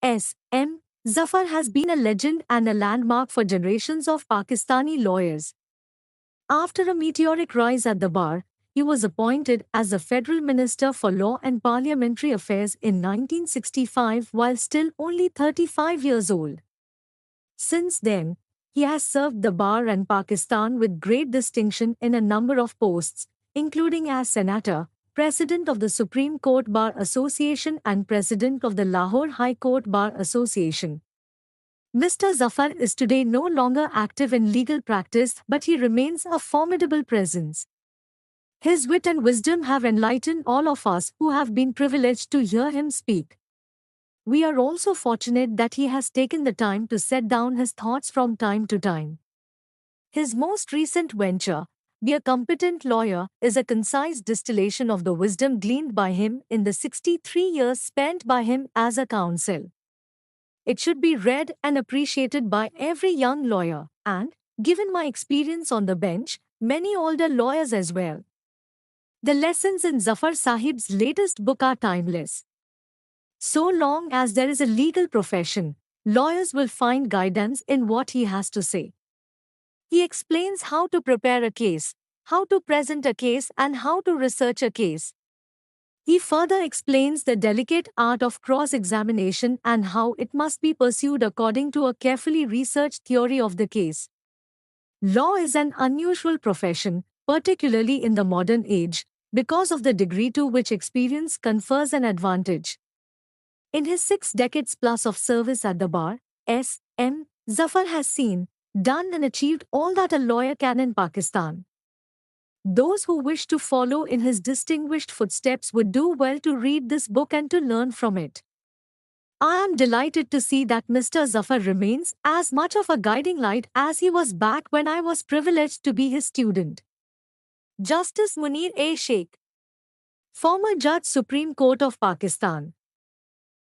S. M. Zafar has been a legend and a landmark for generations of Pakistani lawyers. After a meteoric rise at the bar, he was appointed as the Federal Minister for Law and Parliamentary Affairs in 1965 while still only 35 years old. Since then, he has served the bar and Pakistan with great distinction in a number of posts, including as Senator, President of the Supreme Court Bar Association and President of the Lahore High Court Bar Association. Mr. Zafar is today no longer active in legal practice, but he remains a formidable presence. His wit and wisdom have enlightened all of us who have been privileged to hear him speak. We are also fortunate that he has taken the time to set down his thoughts from time to time. His most recent venture, Be a Competent Lawyer, is a concise distillation of the wisdom gleaned by him in the 63 years spent by him as a counsel. It should be read and appreciated by every young lawyer, and, given my experience on the bench, many older lawyers as well. The lessons in Zafar Sahib's latest book are timeless. So long as there is a legal profession, lawyers will find guidance in what he has to say. He explains how to prepare a case, how to present a case, and how to research a case. He further explains the delicate art of cross-examination and how it must be pursued according to a carefully researched theory of the case. Law is an unusual profession, particularly in the modern age, because of the degree to which experience confers an advantage. In his 6 decades plus of service at the bar, S. M. Zafar has seen, done and achieved all that a lawyer can in Pakistan. Those who wish to follow in his distinguished footsteps would do well to read this book and to learn from it. I am delighted to see that Mr. Zafar remains as much of a guiding light as he was back when I was privileged to be his student. Justice Munir A. Sheikh, former Judge Supreme Court of Pakistan.